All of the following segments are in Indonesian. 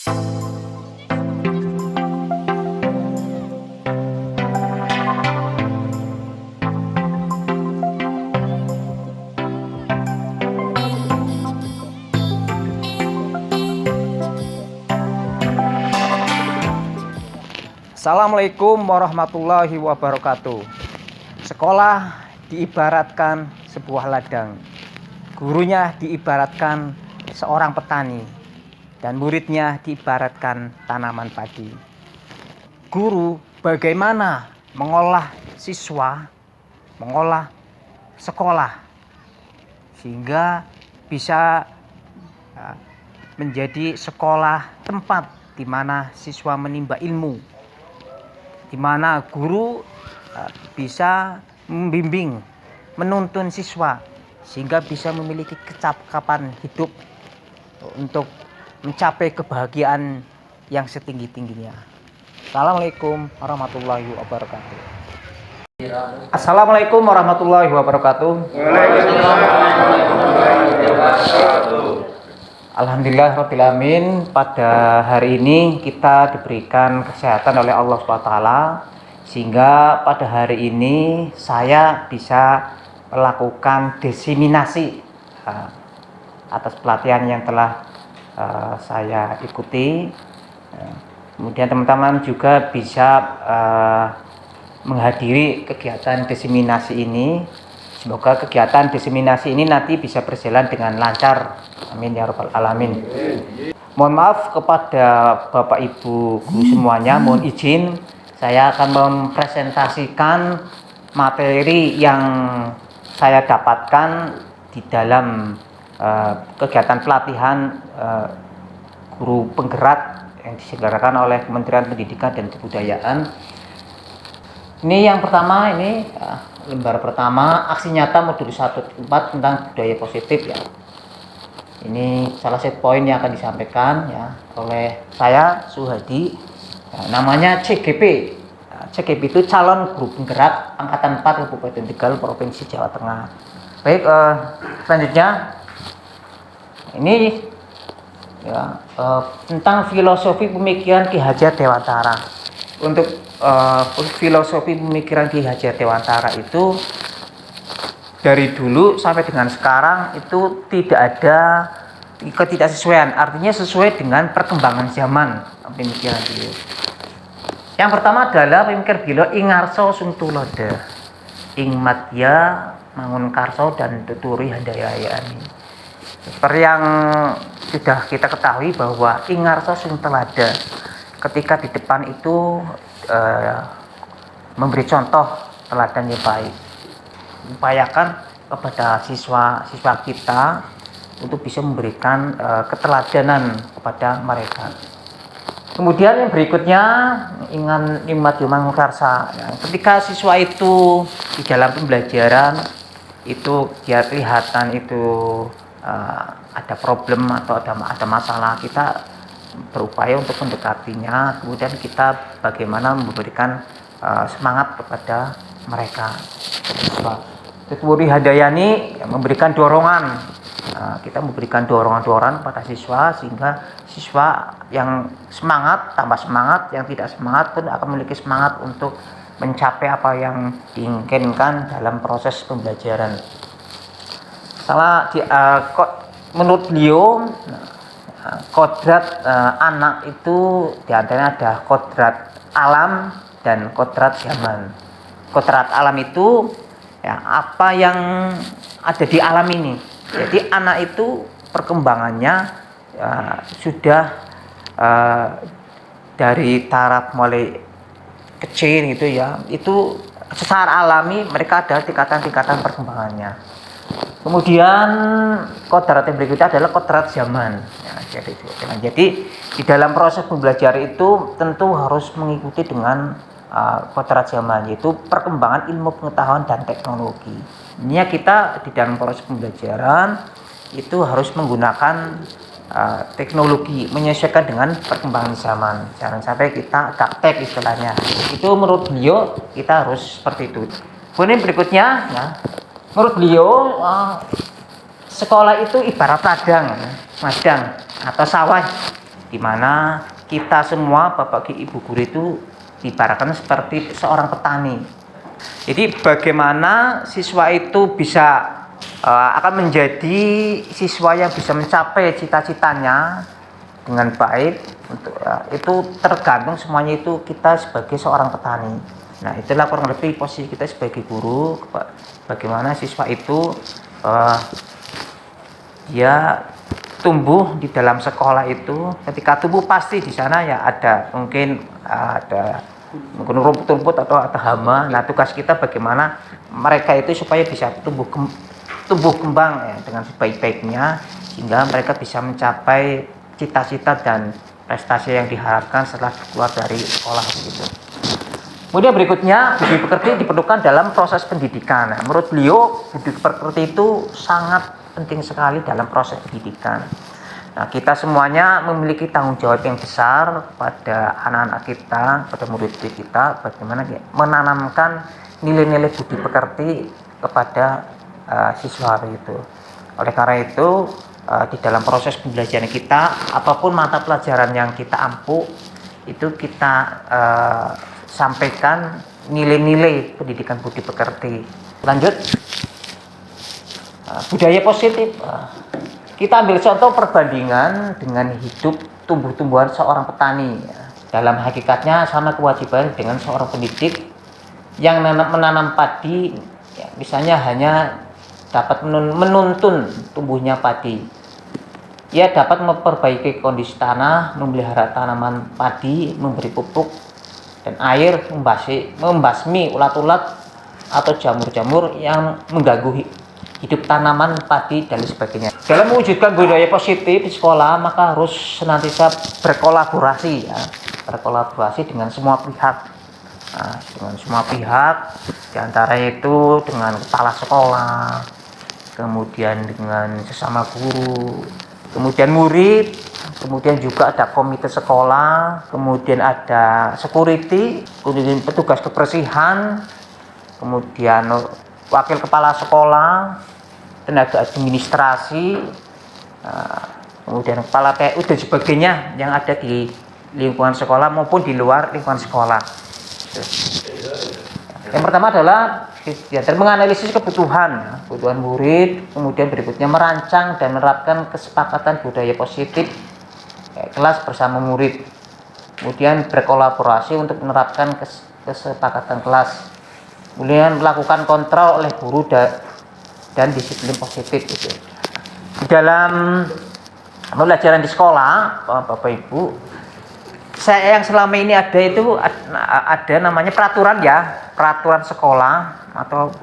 Assalamualaikum warahmatullahi wabarakatuh. Sekolah diibaratkan sebuah ladang. Gurunya diibaratkan seorang petani dan muridnya diibaratkan tanaman padi. Guru bagaimana mengolah siswa, mengolah sekolah sehingga bisa menjadi sekolah tempat di mana siswa menimba ilmu, di mana guru bisa membimbing, menuntun siswa sehingga bisa memiliki kecakapan hidup untuk mencapai kebahagiaan yang setinggi-tingginya. Assalamualaikum warahmatullahi wabarakatuh. Assalamualaikum warahmatullahi wabarakatuh. Alhamdulillah rabbil alamin. Pada hari ini kita diberikan kesehatan oleh Allah SWT, sehingga pada hari ini saya bisa melakukan diseminasi atas pelatihan yang telah saya ikuti. Kemudian teman-teman juga bisa menghadiri kegiatan diseminasi ini. Semoga kegiatan diseminasi ini nanti bisa berjalan dengan lancar. Amin ya rabbal alamin. Mohon maaf kepada Bapak Ibu guru semuanya, mohon izin saya akan mempresentasikan materi yang saya dapatkan di dalam kegiatan pelatihan guru penggerak yang diselenggarakan oleh Kementerian Pendidikan dan Kebudayaan. Ini yang pertama, ini lembar pertama, aksi nyata modul 1-4 tentang budaya positif ya. Ini salah satu poin yang akan disampaikan ya oleh saya Suhadi. Ya, namanya CGP. CGP itu calon guru penggerak angkatan 4 Kabupaten Tegal Provinsi Jawa Tengah. Baik, selanjutnya ini ya tentang filosofi pemikiran Ki Hajar Dewantara. Untuk filosofi pemikiran Ki Hajar Dewantara itu dari dulu sampai dengan sekarang itu tidak ada ketidaksesuaian, artinya sesuai dengan perkembangan zaman pemikiran beliau. Yang pertama adalah pemikiran beliau ingarso sungtuloda, ing madya mangun karso dan tuturi handayayani. Seperti yang sudah kita ketahui bahwa ingarso sungtuloda, ketika di depan itu memberi contoh teladan yang baik, upayakan kepada siswa-siswa kita untuk bisa memberikan keteladanan kepada mereka. Kemudian yang berikutnya ingan nimat yuman karsa. Ya, ketika siswa itu di dalam pembelajaran itu dia kelihatan itu ada problem atau ada masalah, kita berupaya untuk mendekatinya. Kemudian kita bagaimana memberikan semangat kepada mereka. Tuturi Handayani memberikan dorongan. Kita memberikan dorongan-dorongan pada siswa sehingga siswa yang semangat tambah semangat, yang tidak semangat pun akan memiliki semangat untuk mencapai apa yang diinginkan dalam proses pembelajaran. Menurut beliau kodrat anak itu diantaranya ada kodrat alam dan kodrat zaman. Kodrat alam itu ya, apa yang ada di alam ini. Jadi anak itu perkembangannya sudah dari taraf mulai kecil gitu ya, itu secara alami mereka ada tingkatan-tingkatan perkembangannya. Kemudian kodrat yang berikutnya adalah kodrat zaman. Ya, jadi di dalam proses pembelajaran itu tentu harus mengikuti dengan kodrat zaman, yaitu perkembangan ilmu pengetahuan dan teknologi. Ini kita di dalam proses pembelajaran itu harus menggunakan teknologi, menyesuaikan dengan perkembangan zaman. Jangan sampai kita gaptek istilahnya. Itu menurut beliau kita harus seperti itu. Kemudian berikutnya, ya, menurut beliau sekolah itu ibarat ladang, madang atau sawah di mana kita semua Bapak Ibu guru itu diibaratkan seperti seorang petani. Jadi bagaimana siswa itu bisa akan menjadi siswa yang bisa mencapai cita-citanya dengan baik, itu tergantung semuanya itu kita sebagai seorang petani. Nah, itulah kurang lebih posisi kita sebagai guru, bagaimana siswa itu dia tumbuh di dalam sekolah itu. Ketika tumbuh pasti di sana ya ada mungkin rumput-rumput atau hama. Nah, tugas kita bagaimana mereka itu supaya bisa tumbuh kembang ya, dengan sebaik-baiknya, sehingga mereka bisa mencapai cita-cita dan prestasi yang diharapkan setelah keluar dari sekolah begitu. Kemudian berikutnya, budi pekerti diperlukan dalam proses pendidikan. Nah, menurut beliau budi pekerti itu sangat penting sekali dalam proses pendidikan. Nah, kita semuanya memiliki tanggung jawab yang besar pada anak-anak kita, pada murid-murid kita, bagaimana menanamkan nilai-nilai budi pekerti kepada siswa itu. Oleh karena itu, di dalam proses pembelajaran kita, apapun mata pelajaran yang kita ampu, itu kita sampaikan nilai-nilai pendidikan budi pekerti. Lanjut, budaya positif. Kita ambil contoh perbandingan dengan hidup tumbuh-tumbuhan seorang petani. Dalam hakikatnya sama kewajiban dengan seorang pendidik yang menanam padi, ya, misalnya hanya dapat menuntun tumbuhnya padi. Ia dapat memperbaiki kondisi tanah, memelihara tanaman padi, memberi pupuk dan air, membasmi ulat-ulat atau jamur-jamur yang mengganggu hidup tanaman padi dan sebagainya. Dalam mewujudkan budaya positif di sekolah, maka harus senantiasa berkolaborasi, ya, berkolaborasi dengan semua pihak. Nah, dengan semua pihak, diantaranya itu dengan kepala sekolah, kemudian dengan sesama guru, kemudian murid, kemudian juga ada komite sekolah, kemudian ada security, kemudian petugas kebersihan, kemudian wakil kepala sekolah, tenaga administrasi, kemudian kepala PU dan sebagainya yang ada di lingkungan sekolah maupun di luar lingkungan sekolah. Yang pertama adalah menganalisis kebutuhan murid, kemudian berikutnya merancang dan menerapkan kesepakatan budaya positif kelas bersama murid, kemudian berkolaborasi untuk menerapkan kesepakatan kelas, kemudian melakukan kontrol oleh guru dan disiplin positif gitu. Di dalam pembelajaran di sekolah, Bapak Ibu, saya yang selama ini ada itu ada namanya peraturan sekolah atau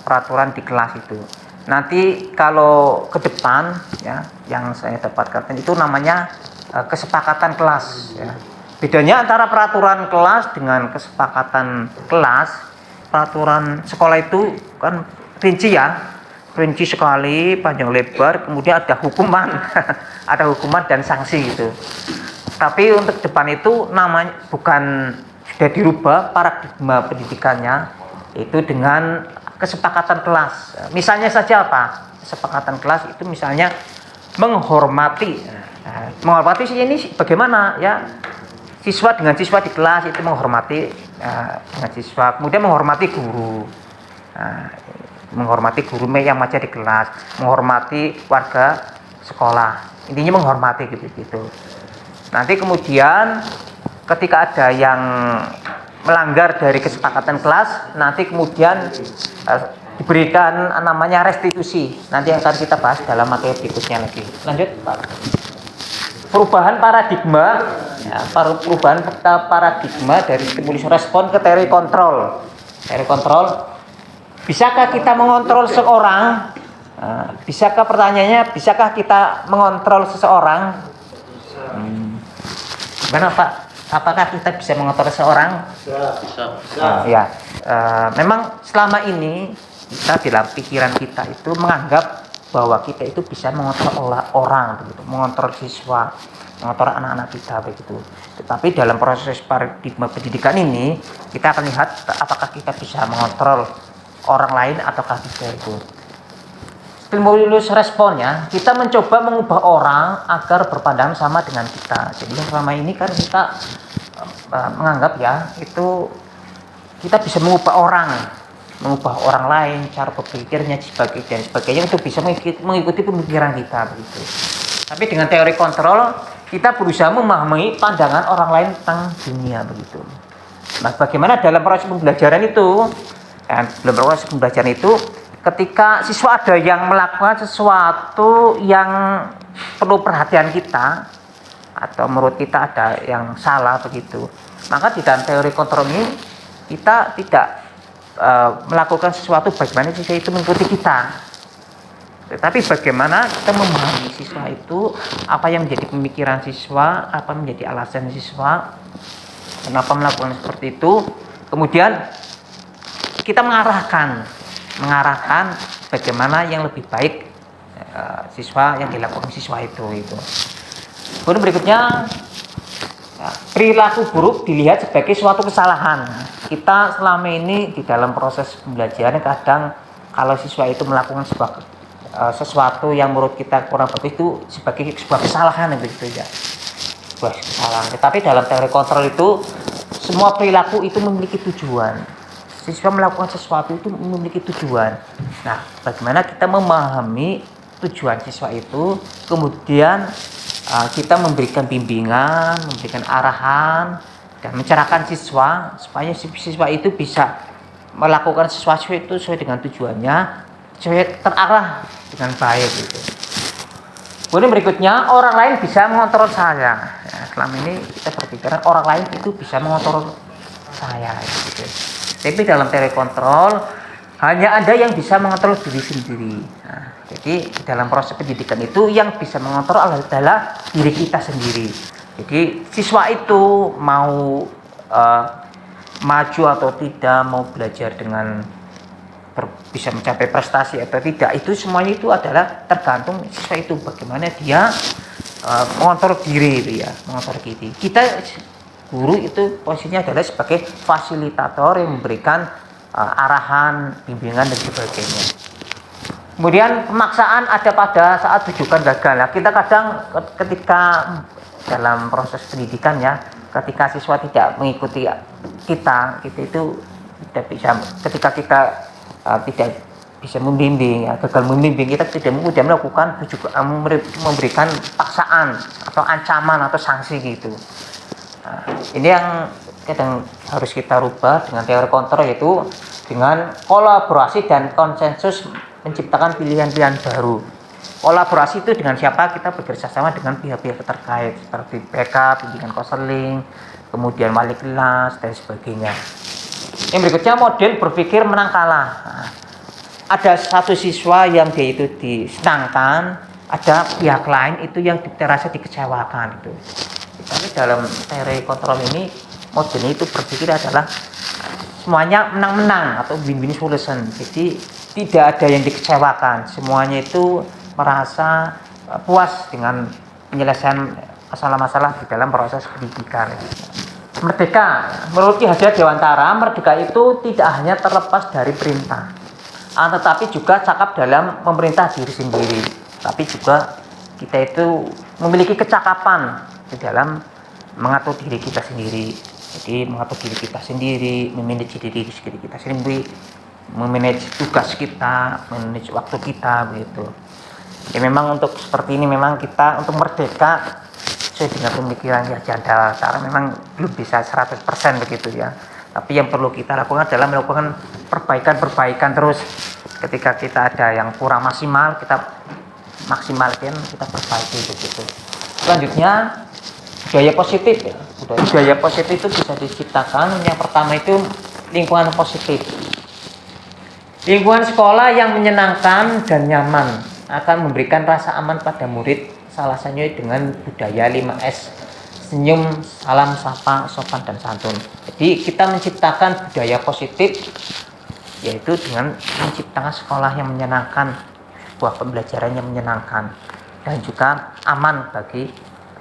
peraturan di kelas itu. Nanti kalau ke depan ya, yang saya dapatkan itu namanya kesepakatan kelas ya. Bedanya antara peraturan kelas dengan kesepakatan kelas, peraturan sekolah itu kan rinci sekali, panjang lebar, kemudian ada hukuman ada hukuman dan sanksi gitu. Tapi untuk depan itu namanya bukan, sudah dirubah paradigma pendidikannya, itu dengan kesepakatan kelas. Misalnya saja apa? Kesepakatan kelas itu misalnya menghormati. Menghormati ini bagaimana ya? Siswa dengan siswa di kelas itu menghormati dengan siswa, kemudian menghormati guru. Menghormati guru yang mengajar di kelas, menghormati warga sekolah. Intinya menghormati gitu. Nanti kemudian ketika ada yang melanggar dari kesepakatan kelas, nanti kemudian diberikan namanya restitusi. Nanti akan kita bahas dalam materi berikutnya lagi. Lanjut, Pak. Perubahan paradigma, ya, perubahan paradigma dari stimulus respon ke teori kontrol. Teori kontrol, bisakah kita mengontrol seseorang? Bisakah pertanyaannya, bisakah kita mengontrol seseorang? Gimana Pak? Apakah kita bisa mengontrol seseorang? Ya. Memang selama ini kita dalam pikiran kita itu menganggap bahwa kita itu bisa mengontrol orang begitu, mengontrol siswa, mengontrol anak-anak kita begitu. Tetapi dalam proses paradigma pendidikan ini kita akan lihat apakah kita bisa mengontrol orang lain ataukah tidak itu. stimulus responnya, kita mencoba mengubah orang agar berpandangan sama dengan kita. Jadi selama ini kan kita menganggap ya itu kita bisa mengubah orang lain, cara berpikirnya dan sebagainya untuk bisa mengikuti pemikiran kita begitu. Tapi dengan teori kontrol kita berusaha memahami pandangan orang lain tentang dunia begitu. Nah, bagaimana dalam proses pembelajaran itu? Dalam proses pembelajaran itu, ketika siswa ada yang melakukan sesuatu yang perlu perhatian kita atau menurut kita ada yang salah begitu, maka di dalam teori kontrol ini kita tidak melakukan sesuatu bagaimana siswa itu mengikuti kita, tetapi bagaimana kita memahami siswa itu, apa yang menjadi pemikiran siswa, apa menjadi alasan siswa, kenapa melakukan seperti itu, kemudian kita mengarahkan bagaimana yang lebih baik siswa yang dilakukan siswa itu. Kemudian berikutnya, perilaku buruk dilihat sebagai suatu kesalahan. Kita selama ini di dalam proses pembelajaran kadang kalau siswa itu melakukan sesuatu yang menurut kita kurang bagus itu sebagai sebuah kesalahan begitu ya. Sebuah kesalahan. Tetapi dalam teori kontrol itu semua perilaku itu memiliki tujuan. Siswa melakukan sesuatu itu memiliki tujuan. Nah, bagaimana kita memahami tujuan siswa itu, kemudian kita memberikan bimbingan, memberikan arahan, dan mencerahkan siswa supaya siswa itu bisa melakukan sesuatu itu sesuai dengan tujuannya, sesuai terarah dengan baik gitu. Kemudian berikutnya, orang lain bisa mengontrol saya. Ya, selama ini kita berpikiran orang lain itu bisa mengontrol saya gitu. Tapi dalam teori kontrol hanya ada yang bisa mengontrol diri sendiri. Nah, jadi dalam proses pendidikan itu yang bisa mengontrol adalah diri kita sendiri. Jadi siswa itu mau maju atau tidak, mau belajar dengan bisa mencapai prestasi atau tidak, itu semuanya itu adalah tergantung siswa itu bagaimana dia mengontrol diri itu ya, mengontrol diri. Kita guru itu posisinya adalah sebagai fasilitator yang memberikan arahan, bimbingan dan sebagainya. Kemudian pemaksaan ada pada saat rujukan gagal. Nah, kita kadang ketika dalam proses pendidikan ya, ketika siswa tidak mengikuti kita itu tidak bisa, ketika kita tidak bisa membimbing ya, gagal membimbing, kita tidak mudah melakukan memberikan paksaan atau ancaman atau sanksi gitu. Nah, ini yang kadang harus kita rubah dengan teori kontrol, yaitu dengan kolaborasi dan konsensus menciptakan pilihan-pilihan baru. Kolaborasi itu dengan siapa? Kita bekerja sama dengan pihak-pihak terkait seperti BK, bimbingan konseling, kemudian wali kelas dan sebagainya. Yang berikutnya, model berpikir menang kalah. Nah, ada satu siswa yang dia itu disenangkan, ada pihak lain itu yang terasa dikecewakan itu. Tapi dalam teori kontrol ini, modelnya itu berpikir adalah semuanya menang-menang atau win-win solution. Jadi tidak ada yang dikecewakan, semuanya itu merasa puas dengan penyelesaian masalah-masalah di dalam proses pendidikan. Merdeka, menurut Ki Hajar Dewantara, merdeka itu tidak hanya terlepas dari perintah, tetapi juga cakap dalam memerintah diri sendiri. Tapi juga kita itu memiliki kecakapan di dalam mengatur diri kita sendiri. Jadi mengatur diri kita sendiri, memanage diri kita sendiri, memanage tugas kita, memanage waktu kita begitu. Ya memang untuk seperti ini memang kita untuk merdeka sesuai dengan pemikiran Ki Hajar Dewantara memang belum bisa 100% begitu ya. Tapi yang perlu kita lakukan adalah melakukan perbaikan terus. Ketika kita ada yang kurang maksimal, kita maksimalkan, kita perbaiki begitu. Selanjutnya, budaya positif ya. Budaya positif itu bisa diciptakan. Yang pertama itu lingkungan positif. Lingkungan sekolah yang menyenangkan dan nyaman akan memberikan rasa aman pada murid. Salah satunya dengan budaya 5S, senyum, salam, sapa, sopan dan santun. Jadi kita menciptakan budaya positif, yaitu dengan menciptakan sekolah yang menyenangkan, sebuah pembelajaran yang menyenangkan dan juga aman bagi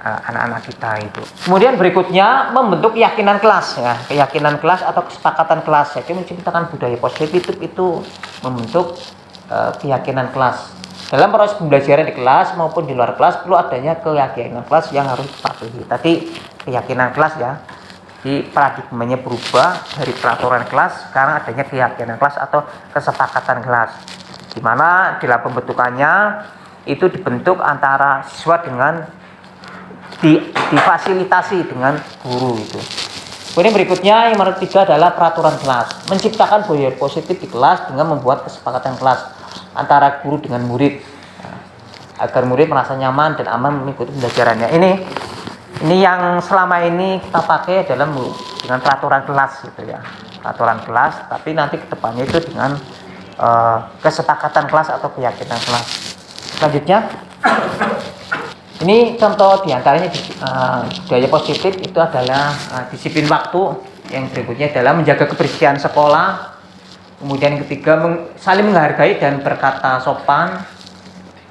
anak-anak kita itu. Kemudian berikutnya, membentuk keyakinan kelas ya, keyakinan kelas atau kesepakatan kelas. Jadi menciptakan budaya positif itu membentuk keyakinan kelas. dalam proses pembelajaran di kelas maupun di luar kelas perlu adanya keyakinan kelas yang harus dipatuhi. Tadi keyakinan kelas ya, di paradigmanya berubah dari peraturan kelas, sekarang adanya keyakinan kelas atau kesepakatan kelas, di mana dalam pembentukannya itu dibentuk antara siswa dengan difasilitasi dengan guru itu. Kemudian berikutnya yang nomor 3 adalah peraturan kelas, menciptakan budaya positif di kelas dengan membuat kesepakatan kelas antara guru dengan murid, agar murid merasa nyaman dan aman mengikuti pembelajarannya. Ini yang selama ini kita pakai dalam dengan peraturan kelas gitu ya, peraturan kelas, tapi nanti kedepannya itu dengan kesepakatan kelas atau keyakinan kelas. Selanjutnya, ini contoh diantaranya budaya positif itu adalah disiplin waktu. Yang berikutnya adalah menjaga kebersihan sekolah. Kemudian yang ketiga, saling menghargai dan berkata sopan.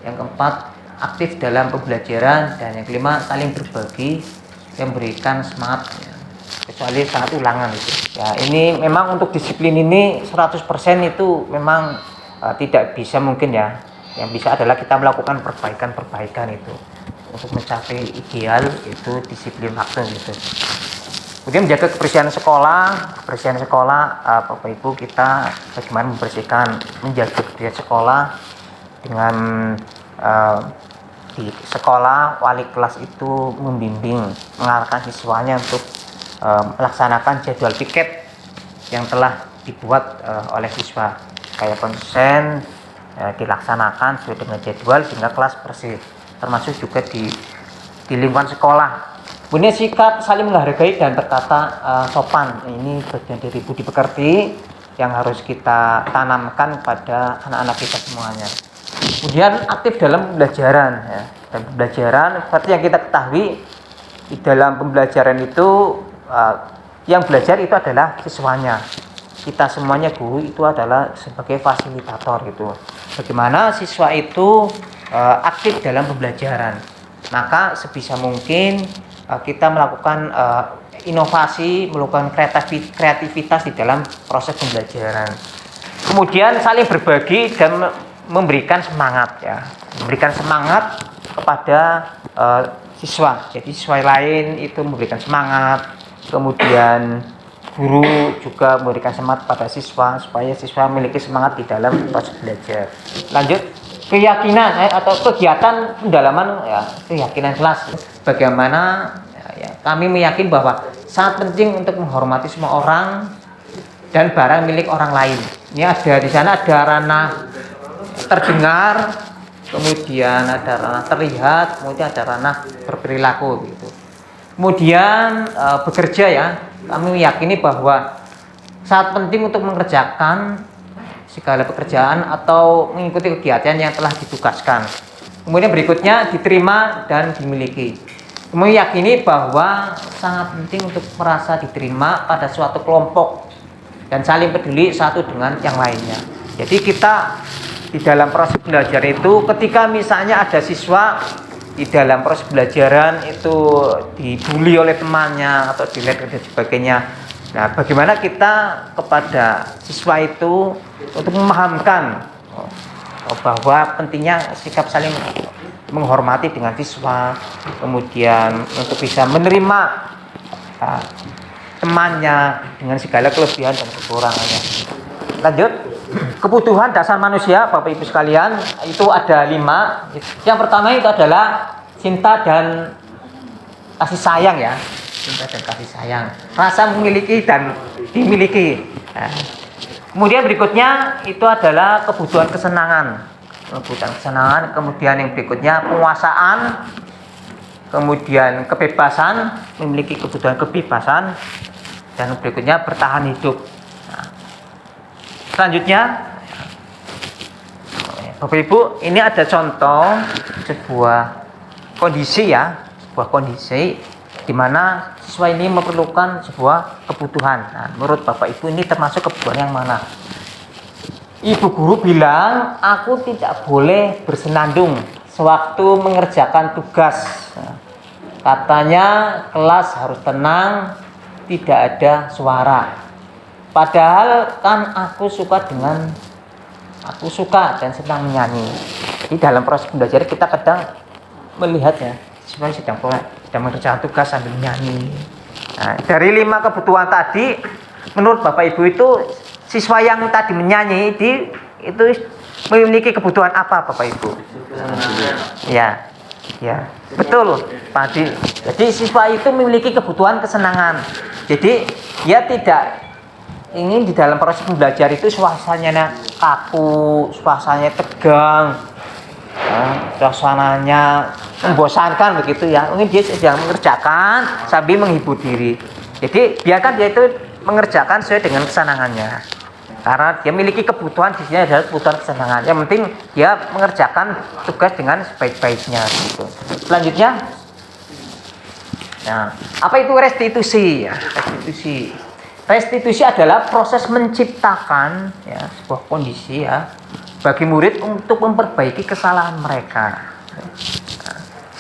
Yang keempat, aktif dalam pembelajaran. Dan yang kelima, saling berbagi yang memberikan semangat, kecuali saat ulangan itu. Ya, ini memang untuk disiplin ini 100% itu memang tidak bisa mungkin ya. Yang bisa adalah kita melakukan perbaikan itu untuk mencapai ideal itu disiplin waktu gitu. Kemudian menjaga kebersihan sekolah, Bapak Ibu, kita bagaimana menjaga kebersihan sekolah dengan di sekolah wali kelas itu membimbing, mengarahkan siswanya untuk melaksanakan jadwal piket yang telah dibuat oleh siswa, kayak konsen dilaksanakan sesuai dengan jadwal sehingga kelas bersih, termasuk juga di lingkungan sekolah. Kemudian sikap saling menghargai dan berkata sopan, ini bagian dari budi pekerti yang harus kita tanamkan pada anak-anak kita semuanya. Kemudian aktif dalam pembelajaran ya. Dan pembelajaran seperti yang kita ketahui, di dalam pembelajaran itu yang belajar itu adalah siswanya. Kita semuanya guru itu adalah sebagai fasilitator gitu. Bagaimana siswa itu aktif dalam pembelajaran, maka sebisa mungkin kita melakukan inovasi, melakukan kreativitas di dalam proses pembelajaran. Kemudian saling berbagi dan memberikan semangat ya, memberikan semangat kepada siswa. Jadi siswa lain itu memberikan semangat, kemudian guru juga memberikan semangat pada siswa supaya siswa memiliki semangat di dalam proses belajar. Lanjut, keyakinan atau kegiatan pendalaman ya, keyakinan kelas. Bagaimana ya, kami meyakini bahwa sangat penting untuk menghormati semua orang dan barang milik orang lain. Ini ada di sana ada ranah terdengar, kemudian ada ranah terlihat, kemudian ada ranah berperilaku gitu. Kemudian bekerja ya, kami meyakini bahwa sangat penting untuk mengerjakan segala pekerjaan atau mengikuti kegiatan yang telah ditugaskan. Kemudian berikutnya diterima dan dimiliki. Kami meyakini bahwa sangat penting untuk merasa diterima pada suatu kelompok dan saling peduli satu dengan yang lainnya. Jadi kita di dalam proses belajar itu, ketika misalnya ada siswa di dalam proses pembelajaran itu dibully oleh temannya atau dilihat dan sebagainya. Nah, bagaimana kita kepada siswa itu untuk memahamkan bahwa pentingnya sikap saling menghormati dengan siswa, kemudian untuk bisa menerima temannya dengan segala kelebihan dan kekurangannya. Lanjut, kebutuhan dasar manusia, Bapak Ibu sekalian, itu ada 5. Yang pertama itu adalah cinta dan kasih sayang ya, cinta dan kasih sayang, rasa memiliki dan dimiliki. Nah, kemudian berikutnya itu adalah kebutuhan kesenangan, kemudian yang berikutnya penguasaan, kemudian kebebasan, memiliki kebutuhan kebebasan, dan berikutnya bertahan hidup. Nah, selanjutnya Bapak Ibu, ini ada contoh sebuah kondisi ya, sebuah kondisi di mana siswa ini memerlukan sebuah kebutuhan. Nah, menurut Bapak Ibu ini termasuk kebutuhan yang mana? Ibu guru bilang, aku tidak boleh bersenandung sewaktu mengerjakan tugas. Nah, katanya kelas harus tenang, tidak ada suara. Padahal kan aku suka dengan aku suka dan senang menyanyi. Di dalam proses belajar kita kadang melihatnya siswa sedang mengerjakan tugas sambil menyanyi. Nah, dari 5 kebutuhan tadi, menurut Bapak Ibu itu siswa yang tadi menyanyi itu memiliki kebutuhan apa, Bapak Ibu? Ya, ya, betul, Pak Adi. Jadi siswa itu memiliki kebutuhan kesenangan. Jadi dia tidak ingin di dalam proses belajar itu suasananya kaku, suasananya tegang, suasananya membosankan begitu ya. Mungkin dia sedang mengerjakan sambil menghibur diri. Jadi biarkan dia itu mengerjakan sesuai dengan kesenangannya. Karena dia memiliki kebutuhan di sini adalah kebutuhan kesenangan. Yang penting dia mengerjakan tugas dengan sebaik-baiknya gitu. Selanjutnya, nah, apa itu restitusi? Ya, restitusi. Restitusi adalah proses menciptakan ya sebuah kondisi ya bagi murid untuk memperbaiki kesalahan mereka.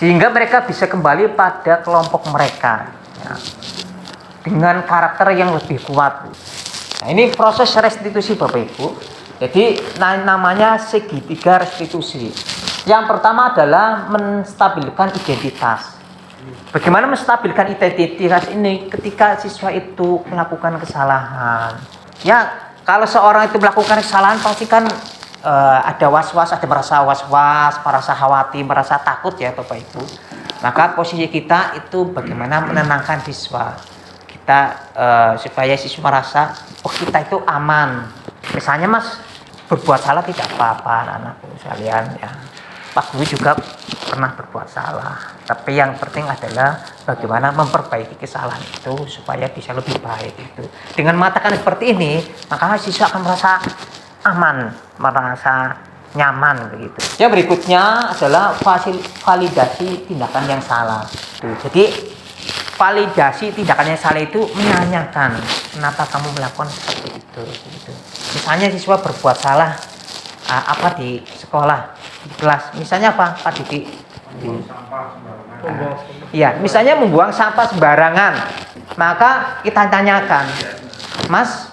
Sehingga mereka bisa kembali pada kelompok mereka ya, dengan karakter yang lebih kuat. Nah, ini proses restitusi Bapak Ibu. Jadi namanya segitiga restitusi. Yang pertama adalah menstabilkan identitas. Bagaimana menstabilkan identitas ini ketika siswa itu melakukan kesalahan? Ya, kalau seorang itu melakukan kesalahan pasti kan ada was-was, ada merasa was-was, merasa khawatir, merasa takut ya Bapak Ibu. Maka posisi kita itu bagaimana menenangkan siswa. Kita supaya siswa merasa oh kita itu aman. Misalnya Mas berbuat salah tidak apa-apa anak-anakku sekalian ya. Pak Guru juga pernah berbuat salah. Tapi yang penting adalah bagaimana memperbaiki kesalahan itu supaya bisa lebih baik itu. Dengan mengatakan seperti ini, maka siswa akan merasa aman, merasa nyaman begitu. Yang berikutnya adalah validasi tindakan yang salah. Jadi validasi tindakan yang salah itu menanyakan kenapa kamu melakukan seperti itu. Gitu. Misalnya siswa berbuat salah apa di sekolah, di kelas. Misalnya apa Pak Didi? Iya, misalnya membuang sampah sembarangan. Maka kita tanyakan, Mas,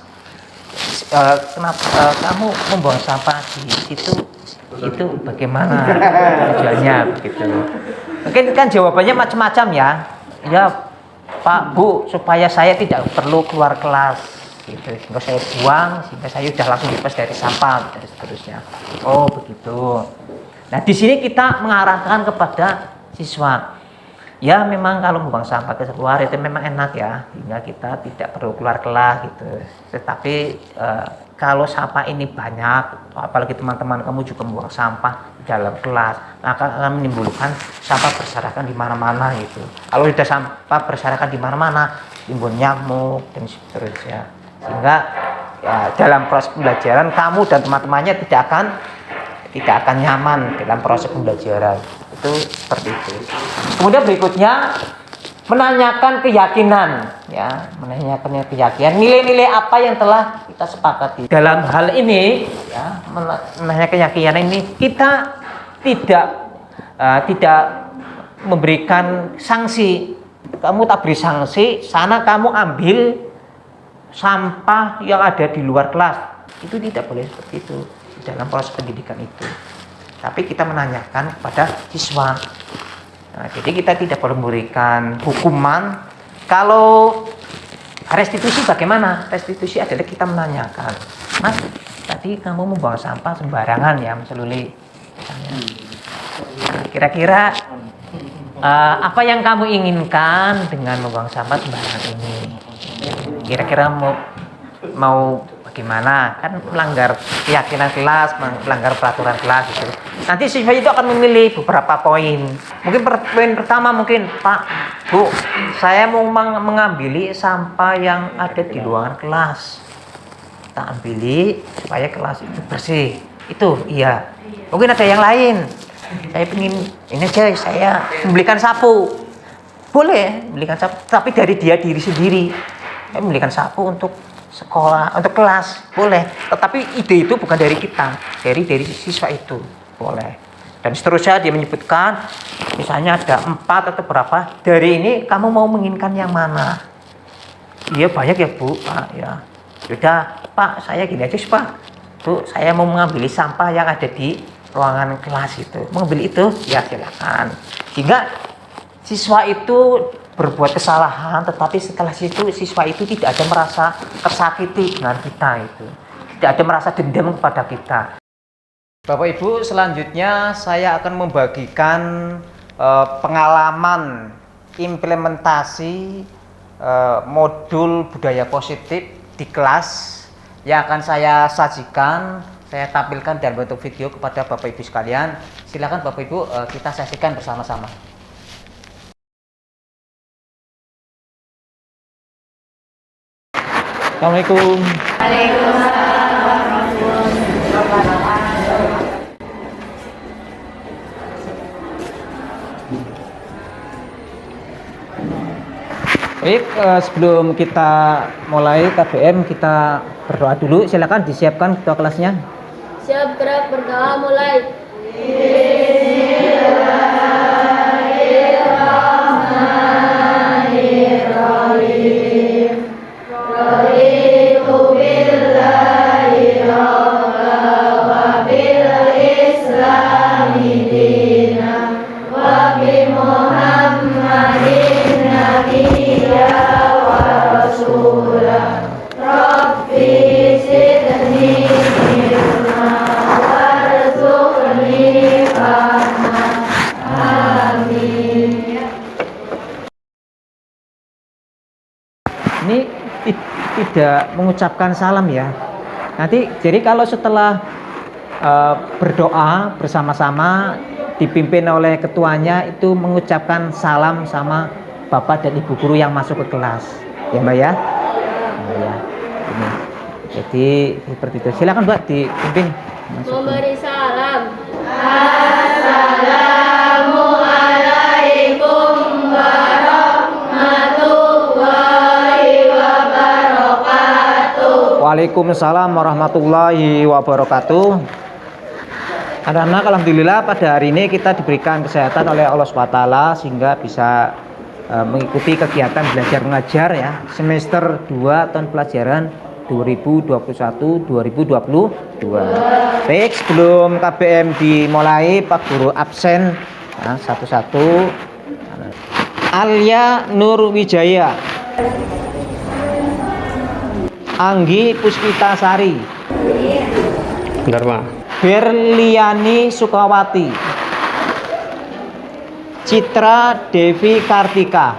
kenapa kamu membuang sampah di situ? Itu bagaimana tujuannya begitu? Mungkin kan jawabannya macam-macam ya. Ya Pak Bu, supaya saya tidak perlu keluar kelas gitu. Sehingga saya buang, sehingga saya sudah langsung bebas dari sampah dan seterusnya. Oh begitu. Nah di sini kita mengarahkan kepada siswa. Ya memang kalau membuang sampah ke keluar itu memang enak ya, sehingga kita tidak perlu keluar kelas gitu. Tetapi kalau sampah ini banyak, apalagi teman-teman kamu juga membuang sampah di dalam kelas, maka akan menimbulkan sampah berserakan di mana-mana gitu. Kalau sudah sampah berserakan di mana-mana, timbul nyamuk dan seterusnya. Sehingga ya, dalam proses pembelajaran kamu dan teman-temannya tidak akan nyaman dalam proses pembelajaran. Itu seperti itu. Kemudian berikutnya menanyakan keyakinan ya, menanyakan keyakinan nilai-nilai apa yang telah kita sepakati. Dalam hal ini ya, menanyakan keyakinan ini kita tidak memberikan sanksi. Kamu tak beri sanksi, sana kamu ambil sampah yang ada di luar kelas. Itu tidak boleh seperti itu dalam proses pendidikan itu. Tapi kita menanyakan kepada siswa. Nah, jadi kita tidak perlu memberikan hukuman. Kalau restitusi bagaimana? Restitusi adalah kita menanyakan, Mas, tadi kamu membuang sampah sembarangan ya, Mas Luli. Nah, kira-kira apa yang kamu inginkan dengan membuang sampah sembarangan ini? Kira-kira mau bagaimana? Kan melanggar keyakinan kelas, melanggar peraturan kelas gitu. Nanti siswa itu akan memilih beberapa poin. Mungkin poin pertama mungkin, Pak, Bu, saya mau mengambil sampah yang ada di ruangan kelas. Kita ambil supaya kelas itu bersih. Itu iya. Mungkin ada yang lain. Saya ingin ini aja, saya membelikan sapu. Boleh membelikan sapu, tapi dari diri sendiri. Saya membelikan sapu untuk sekolah, untuk kelas, boleh. Tetapi ide itu bukan dari kita, dari siswa itu, boleh. Dan seterusnya dia menyebutkan, misalnya ada 4 atau berapa, dari ini kamu mau menginginkan yang mana? Iya banyak ya Bu, Pak ya. Sudah Pak, saya gini aja Pak, Bu, saya mau mengambil sampah yang ada di ruangan kelas itu. Mengambil itu? Ya silakan. Sehingga siswa itu berbuat kesalahan, tetapi setelah itu siswa itu tidak ada merasa tersakiti dengan kita itu. Tidak ada merasa dendam kepada kita. Bapak Ibu, selanjutnya saya akan membagikan pengalaman implementasi modul budaya positif di kelas yang akan saya sajikan, saya tampilkan dalam bentuk video kepada Bapak Ibu sekalian. Silakan Bapak Ibu, kita saksikan bersama-sama. Assalamualaikum. Waalaikumsalam warahmatullahi wabarakatuh. Baik, sebelum kita mulai KBM, kita berdoa dulu. Silakan disiapkan ketua kelasnya. Siap, gerak, berdoa, mulai. Bismillahirrahmanirrahim. Raditu billahi rabba wa bil islami dina wa bi Muhammadin nabiyya wa rasulah. Rabbi zidni ilma warzuqni fahma. Amin. Ini tidak mengucapkan salam ya. Nanti jadi kalau setelah berdoa bersama-sama dipimpin oleh ketuanya itu mengucapkan salam sama Bapak dan Ibu guru yang masuk ke kelas. Ya Mbak ya? Nah, ya. Ini. Jadi seperti itu. Silakan Mbak dipimpin. Memberi salam. Assalamualaikum warahmatullahi wabarakatuh. Waalaikumsalam warahmatullahi wabarakatuh. Anak-anak, alhamdulillah pada hari ini kita diberikan kesehatan oleh Allah SWT sehingga bisa mengikuti kegiatan belajar mengajar ya semester 2 tahun pelajaran 2021-2022. Baik, sebelum KBM dimulai Pak Guru absen satu-satu. Alia Nur Wijaya, Anggi Puspitasari, Dharma, Berliani Sukawati, Citra Devi Kartika,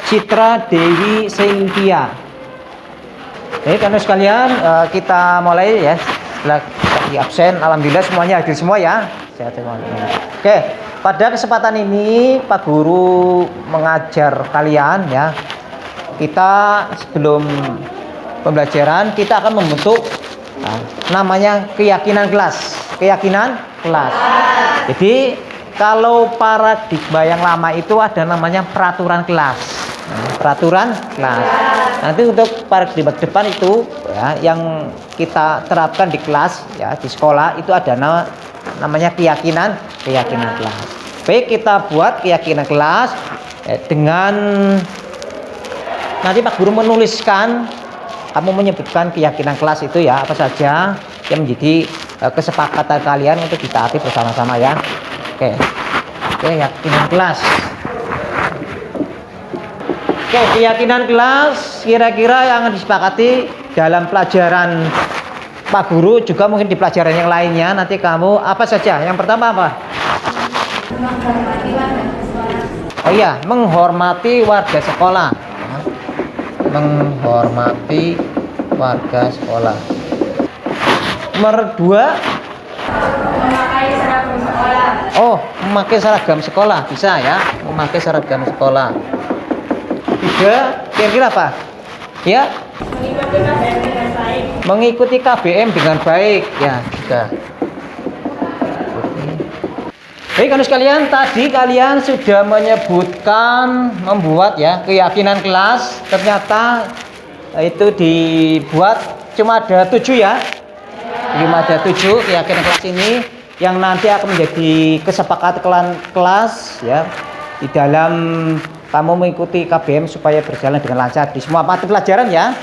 Citra Dewi Cynthia. Oke, karena sekalian kita mulai ya. Setelah di absen, alhamdulillah semuanya hadir semua ya. Sehat semua. Oke, pada kesempatan ini Pak Guru mengajar kalian ya. Kita sebelum pembelajaran kita akan membentuk namanya keyakinan kelas. Keyakinan kelas. Jadi kalau paradigma yang lama itu ada namanya peraturan kelas. Peraturan kelas. Nanti untuk paradigma depan itu ya, yang kita terapkan di kelas ya di sekolah itu ada namanya keyakinan kelas. Baik, kita buat keyakinan kelas dengan nanti Pak Guru menuliskan, kamu menyebutkan keyakinan kelas itu ya apa saja yang menjadi kesepakatan kalian untuk ditaati bersama-sama ya. Oke, keyakinan kelas. Oke, keyakinan kelas kira-kira yang akan disepakati dalam pelajaran Pak Guru juga mungkin di pelajaran yang lainnya. Nanti kamu apa saja? Yang pertama apa? Oh iya, menghormati warga sekolah. Menghormati warga sekolah. Nomor 2, Memakai seragam sekolah. oh, memakai seragam sekolah bisa ya, memakai seragam sekolah. 3, kira-kira apa? Ya, Mengikuti KBM dengan baik. mengikuti KBM dengan baik ya juga. Baik, kan sekalian, tadi kalian sudah menyebutkan membuat ya keyakinan kelas. Ternyata itu dibuat cuma ada 7 ya. Cuma ada 7 keyakinan kelas ini yang nanti akan menjadi kesepakatan kelas ya di dalam kamu mengikuti KBM supaya berjalan dengan lancar di semua mata pelajaran ya.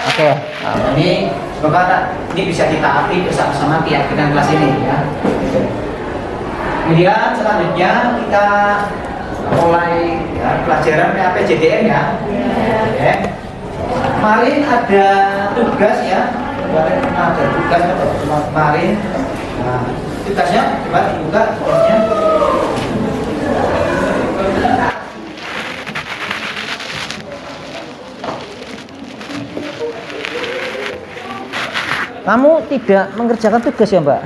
Oke, nah, ini semoga ini bisa ditaati bersama-sama keyakinan kelas ini ya. Kemudian selanjutnya kita mulai ya, pelajaran PAPJDM ya. Oke. Kemarin ada tugas ya. Kemarin ada tugas kemarin. Nah, tugasnya coba dibuka tugasnya. Kamu tidak mengerjakan tugas ya, Mbak?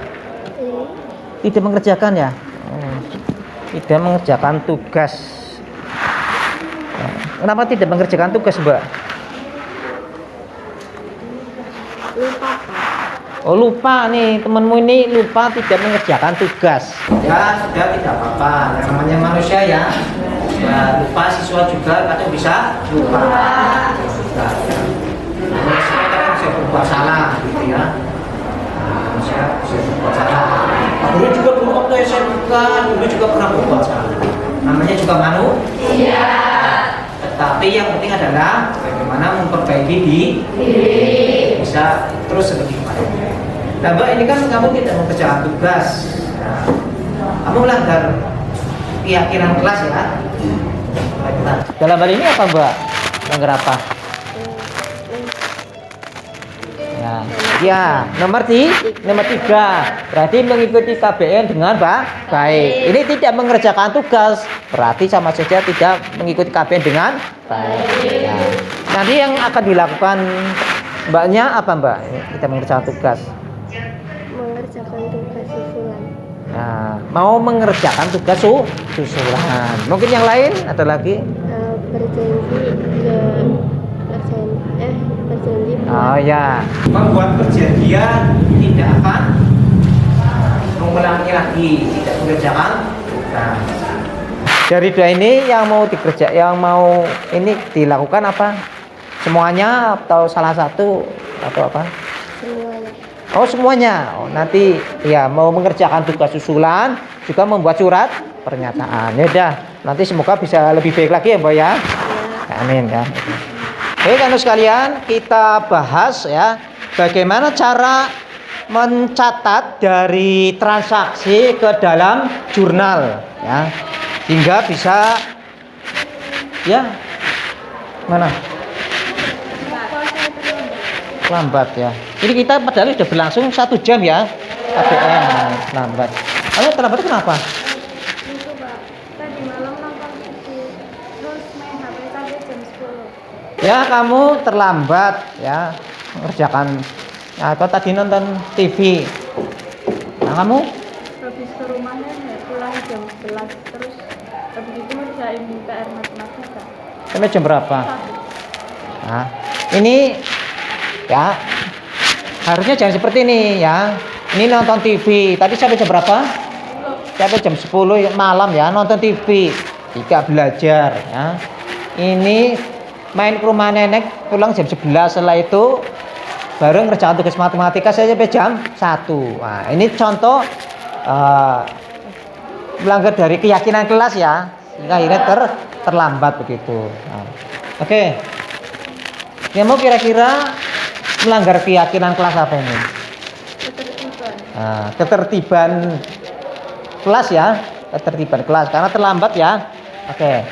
Tidak mengerjakan ya? Tidak mengerjakan tugas. Kenapa tidak mengerjakan tugas, Mbak? Lupa. Oh, lupa nih, temanmu ini lupa tidak mengerjakan tugas. Ya, sudah tidak apa-apa. Yang namanya manusia ya. Ya, lupa siswa juga kadang bisa lupa. Sudah. Manusia kan bisa berbuat salah gitu ya. Manusia bisa berbuat salah. Dulu juga waktu SMK dulu juga pernah berbuat salah. Namanya juga manusia. Tetapi yang penting adalah bagaimana memperbaiki diri. Bisa terus seperti kemarin. Nah, Mbak, ini kan kamu tidak mengerjakan tugas. Nah, kamu melanggar keyakinan kelas ya. Dalam hal ini apa, Mbak? Melanggar apa? Ya, nomor 3 berarti mengikuti KBN dengan baik. Ini tidak mengerjakan tugas, berarti sama saja tidak mengikuti KBN dengan baik. Ya. Nanti yang akan dilakukan Mbaknya apa, Mbak? Kita mengerjakan tugas. Mengerjakan tugas susulan. Nah, mau mengerjakan tugas susulan. Mungkin yang lain ada lagi? Berjanji Oh ya, membuat perjanjian tidak akan mengulangi lagi, tidak mengerjakan. Nah, dari dua ini yang mau ini dilakukan apa? Semuanya atau salah satu atau apa? semuanya. Oh, semuanya. Oh, nanti ya mau mengerjakan tugas susulan juga membuat surat pernyataan. Ya udah, nanti semoga bisa lebih baik lagi ya, Mbak ya. Amin ya. Oke, kan sekalian, kita bahas ya bagaimana cara mencatat dari transaksi ke dalam jurnal ya, hingga bisa ya mana lambat ya. Ini kita padahal sudah berlangsung 1 jam ya KBM lambat. Lalu terlambat kenapa? Itu Pak, tadi malam nonton TV, terus main HP sampai jam 10. Ya, kamu terlambat ya mengerjakan. Ya, kau tadi nonton TV. Nah, kamu Habis ke rumahnya pulang jam 11, terus habis itu ngerjain PR matematika. sampai jam berapa? Nah, ini ya harusnya jangan seperti ini ya. Ini nonton TV. Tadi sampai jam berapa? Sampai jam 10 malam ya nonton TV. Tidak belajar ya. Ini main ke rumah nenek, pulang jam 11. Setelah itu baru ngerjakan tugas matematika saya sampai jam 1. Nah, ini contoh melanggar dari keyakinan kelas ya, sehingga akhirnya terlambat begitu. Nah, oke. Yang mau kira-kira melanggar keyakinan kelas apa ini? Ketertiban. Nah, ketertiban kelas ya, ketertiban kelas karena terlambat ya. Oke.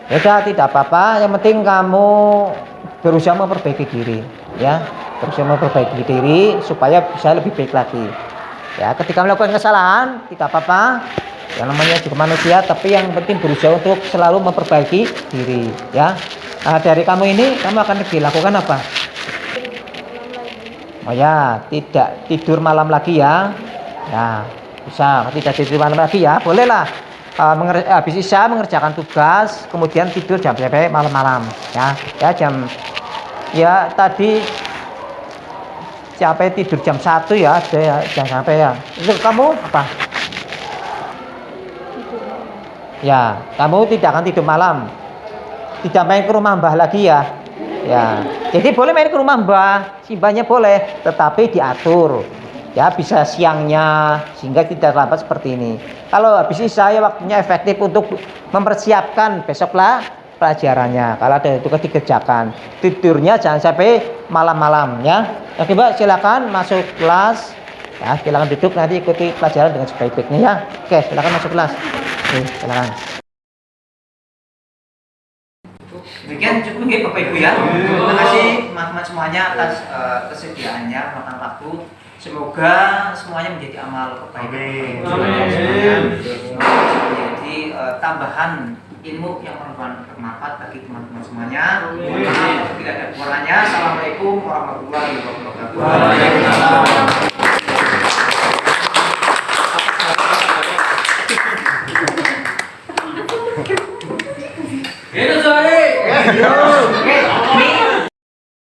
Ya udah, tidak apa-apa, yang penting kamu berusaha memperbaiki diri ya, berusaha memperbaiki diri supaya bisa lebih baik lagi ya. Ketika melakukan kesalahan tidak apa-apa, yang namanya juga manusia, tapi yang penting berusaha untuk selalu memperbaiki diri ya. Nah, dari kamu ini kamu akan dilakukan apa? Oh ya, tidak tidur malam lagi ya. Ya, bisa tidak tidur malam lagi ya, bolehlah. Habis isya mengerjakan tugas, kemudian tidur jam sampai malam-malam ya. Ya ya tadi sampai tidur jam 1 ya, jangan sampai ya. Itu kamu apa? Ya, kamu tidak akan tidur malam. Tidak main ke rumah Mbah lagi ya. Ya. Jadi boleh main ke rumah Mbah, simbahnya boleh, tetapi diatur. Ya, bisa siangnya sehingga tidak lambat seperti ini. Kalau habis isya ya waktunya efektif untuk mempersiapkan besok pelajarannya. Kalau ada tugas dikerjakan. Tidurnya jangan sampai malam-malam ya. Oke Mbak, silakan masuk kelas. Ya, silakan duduk nanti ikuti pelajaran dengan sebaik-baiknya ya. Oke, silakan masuk kelas. Oke, silakan. Demikian cukup nih Bapak Ibu ya. Terima kasih teman-teman semuanya atas kesediaannya makan waktu. Semoga semuanya menjadi amal kebaikan. Jadi tambahan ilmu yang bermanfaat bagi teman-teman semuanya. Bila ada kurangnya, assalamualaikum warahmatullahi wabarakatuh. Itu sorry.